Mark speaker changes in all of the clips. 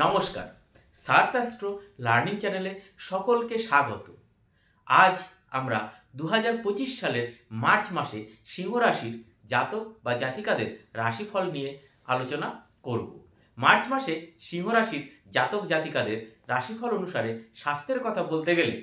Speaker 1: নমস্কার, শাস্ত্র লার্নিং চ্যানেলে সকলকে স্বাগত। আজ আমরা 2025 সালের মার্চ মাসে সিংহ রাশির জাতক বা জাতিকাদের রাশিফল নিয়ে আলোচনা করব। মার্চ মাসে সিংহ রাশির জাতক জাতিকাদের রাশিফল অনুসারে স্বাস্থ্যের কথা বলতে গেলে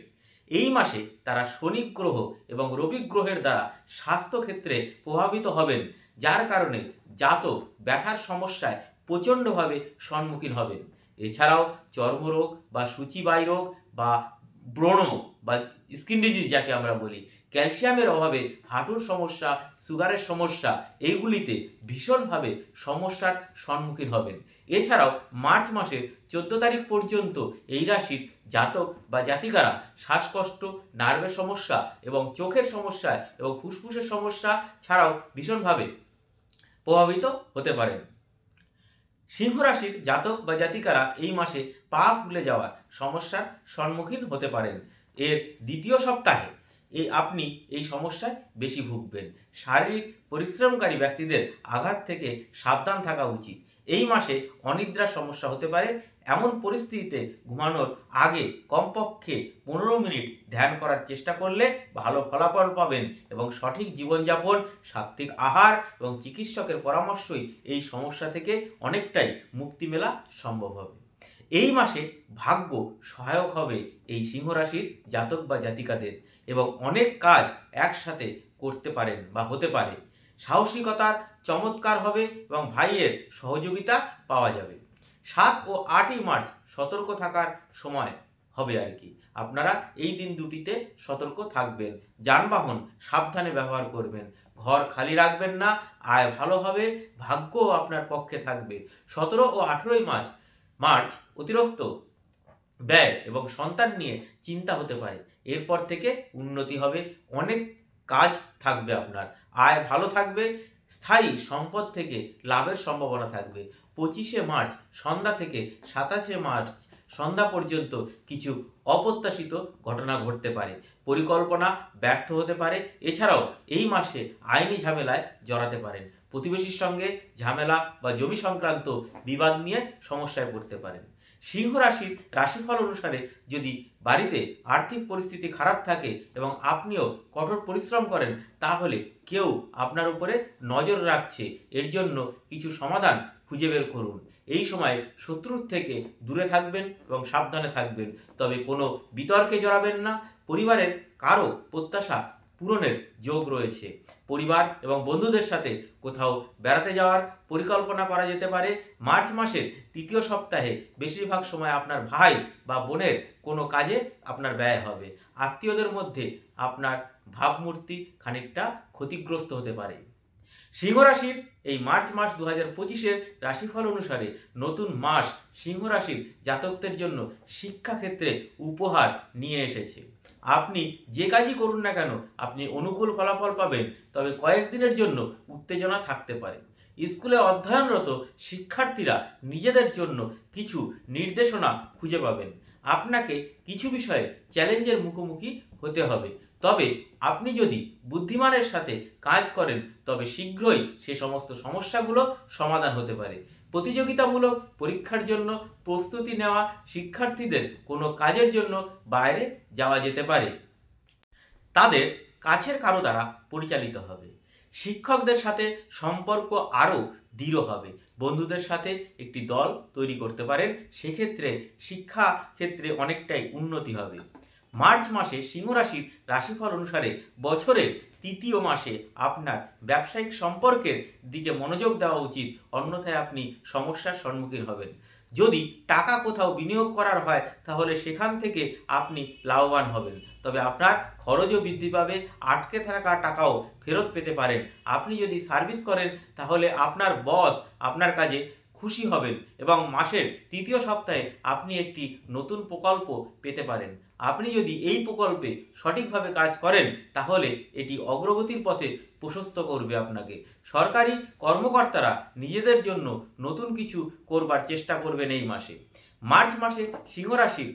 Speaker 1: এই মাসে তারা শনি গ্রহ এবং রবি গ্রহের দ্বারা স্বাস্থ্য ক্ষেত্রে প্রভাবিত হবেন, যার কারণে জাতক ব্যথার সমস্যায় প্রচণ্ডভাবে সম্মুখীন হবেন। এছাড়াও চর্মরোগ বা সূচিবায়ু রোগ বা ব্রণ বা স্কিন ডিজিজ যাকে আমরা বলি, ক্যালসিয়ামের অভাবে হাঁটুর সমস্যা, সুগারের সমস্যা, এইগুলিতে ভীষণভাবে সমস্যার সম্মুখীন হবেন। এছাড়াও মার্চ মাসের 14 তারিখ পর্যন্ত এই রাশির জাতক বা জাতিকারা শ্বাসকষ্ট, নার্ভের সমস্যা এবং চোখের সমস্যায় এবং ফুসফুসের সমস্যা ছাড়াও ভীষণভাবে প্রভাবিত হতে পারেন। সিংহ রাশির জাতক বা জাতিকারা এই মাসে পা ফুলে যাওয়ার সমস্যার সম্মুখীন হতে পারেন। এর দ্বিতীয় সপ্তাহে আপনি এই সমস্যায় বেশি ভুগবেন। শারীরিক পরিশ্রমকারী ব্যক্তিদের আঘাত থেকে সাবধান থাকা উচিত। এই মাসে অনিদ্রার সমস্যা হতে পারে। এমন পরিস্থিতিতে ঘুমানোর আগে কমপক্ষে 15 মিনিট ধ্যান করার চেষ্টা করলে ভালো ফলাফল পাবেন এবং সঠিক জীবনযাপন, সাত্ত্বিক আহার এবং চিকিৎসকের পরামর্শই এই সমস্যা থেকে অনেকটাই মুক্তি মেলা সম্ভব হবে। এই মাসে ভাগ্য সহায়ক হবে এই সিংহ রাশির জাতক বা জাতিকাদের এবং অনেক কাজ একসাথে করতে পারেন বা হতে পারে। সাহসিকতার চমৎকার হবে এবং ভাইয়ের সহযোগিতা পাওয়া যাবে। 7 ও 8ই মার্চ সতর্ক থাকার সময় হবে আর কি। আপনারা এই দিন দুটিতে সতর্ক থাকবেন, যানবাহন সাবধানে ব্যবহার করবেন, ঘর খালি রাখবেন না, আয় ভালো হবে, ভাগ্য আপনার পক্ষে থাকবে। 17 ও 18ই মার্চ অতিরিক্ত ব্যয় এবং সন্তান নিয়ে চিন্তা হতে পারে। এরপর থেকে উন্নতি হবে, অনেক কাজ থাকবে, আপনার আয় ভালো থাকবে, স্থায়ী সম্পদ থেকে লাভের সম্ভাবনা থাকবে। 25শে মার্চ সন্ধ্যা থেকে 27শে মার্চ সন্ধ্যা পর্যন্ত কিছু অপ্রত্যাশিত ঘটনা ঘটতে পারে, পরিকল্পনা ব্যর্থ হতে পারে। এছাড়াও এই মাসে আইনি ঝামেলায় জড়াতে পারেন, প্রতিবেশীর সঙ্গে ঝামেলা বা জমি সংক্রান্ত বিবাদ নিয়ে সমস্যায় পড়তে পারেন। সিংহ রাশির রাশিফল অনুসারে যদি বাড়িতে আর্থিক পরিস্থিতি খারাপ থাকে এবং আপনিও কঠোর পরিশ্রম করেন, তাহলে কেউ আপনার উপরে নজর রাখছে। এর জন্য কিছু সমাধান খুঁজে বের করুন। এই সময় শত্রুর থেকে দূরে থাকবেন এবং সাবধানে থাকবেন, তবে কোনো বিতর্কে জড়াবেন না। পরিবারের কারো প্রত্যাশা পূরণের যোগ রয়েছে। পরিবার এবং বন্ধুদের সাথে কোথাও বেড়াতে যাওয়ার পরিকল্পনা করা যেতে পারে। মার্চ মাসের তৃতীয় সপ্তাহে বেশিরভাগ সময় আপনার ভাই বা বোনের কোনো কাজে আপনার ব্যয় হবে। আত্মীয়দের মধ্যে আপনার ভাবমূর্তি খানিকটা ক্ষতিগ্রস্ত হতে পারে। সিংহ রাশির এই মার্চ মাস 2025-এর রাশিফল অনুসারে নতুন মাস সিংহ রাশির জাতকদের জন্য শিক্ষাক্ষেত্রে উপহার নিয়ে এসেছে। আপনি যে কাজই করুন না কেন আপনি অনুকূল ফলাফল পাবেন, তবে কয়েকদিনের জন্য উত্তেজনা থাকতে পারে। স্কুলে অধ্যয়নরত শিক্ষার্থীরা নিজেদের জন্য কিছু নির্দেশনা খুঁজে পাবেন। আপনাকে কিছু বিষয়ে চ্যালেঞ্জের মুখোমুখি হতে হবে, তবে আপনি যদি বুদ্ধিমানের সাথে কাজ করেন তবে শীঘ্রই সে সমস্ত সমস্যাগুলো সমাধান হতে পারে। প্রতিযোগিতামূলক পরীক্ষার জন্য প্রস্তুতি নেওয়া শিক্ষার্থীদের কোনো কাজের জন্য বাইরে যাওয়া যেতে পারে, তাদের কাছের কারো দ্বারা পরিচালিত হবে। শিক্ষকদের সাথে সম্পর্ক আরও দৃঢ় হবে। বন্ধুদের সাথে একটি দল তৈরি করতে পারেন, সেক্ষেত্রে শিক্ষা ক্ষেত্রে অনেকটাই উন্নতি হবে। মার্চ মাসে সিংহ রাশির রাশিফল অনুসারে বছরের তৃতীয় মাসে আপনার ব্যবসায়িক সম্পর্কের দিকে মনোযোগ দেওয়া উচিত, অন্যথায় আপনি সমস্যার সম্মুখীন হবেন। যদি টাকা কোথাও বিনিয়োগ করার হয় তাহলে সেখান থেকে আপনি লাভবান হবেন, তবে আপনার খরচও বৃদ্ধি পাবে, আটকে থাকা টাকাও ফেরত পেতে পারেন। আপনি যদি সার্ভিস করেন তাহলে আপনার বস আপনার কাজে খুশি হবেন এবং মাসের তৃতীয় সপ্তাহে আপনি একটি নতুন প্রকল্প পেতে পারেন। আপনি যদি এই প্রকল্পে সঠিকভাবে কাজ করেন তাহলে এটি অগ্রগতির পথে প্রশস্ত করবে আপনাকে। সরকারি কর্মকর্তারা নিজেদের জন্য নতুন কিছু করবার চেষ্টা করবেন এই মাসে। মার্চ মাসে সিংহ রাশির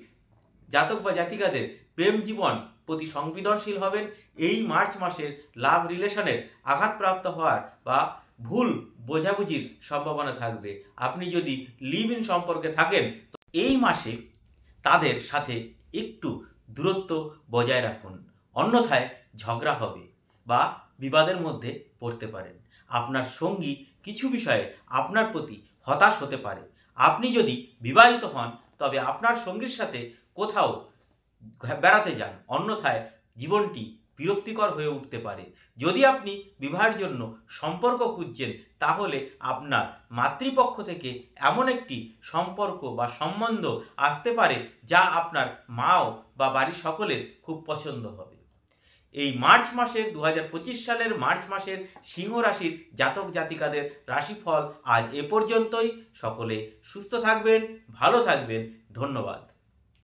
Speaker 1: জাতক বা জাতিকাদের প্রেম জীবন প্রতি সংবেদনশীল হবেন। এই মার্চ মাসের লাভ রিলেশনের আঘাতপ্রাপ্ত হওয়ার বা ভুল বোঝাবুঝির সম্ভাবনা থাকবে। আপনি যদি লিভ ইন সম্পর্কে থাকেন তো এই মাসে তাদের সাথে একটু দূরত্ব বজায় রাখুন, অন্যথায় ঝগড়া হবে বা বিবাদের মধ্যে পড়তে পারেন। আপনার সঙ্গী কিছু বিষয়ে আপনার প্রতি হতাশ হতে পারে। আপনি যদি বিবাহিত হন তবে আপনার সঙ্গীর সাথে কোথাও বেড়াতে যান, অন্যথায় জীবনটি বিরক্তিকর হয়ে উঠতে পারে। যদি আপনি বিবাহের জন্য সম্পর্ক খুঁজছেন তাহলে আপনার মাতৃপক্ষ থেকে এমন একটি সম্পর্ক বা সম্বন্ধ আসতে পারে যা আপনার মাও বা বাড়ির সকলের খুব পছন্দ হবে। এই মার্চ মাসের 2025 সালের মার্চ মাসের সিংহ রাশির জাতক জাতিকাদের রাশিফল আজ এ পর্যন্তই। সকলে সুস্থ থাকবেন, ভালো থাকবেন। ধন্যবাদ।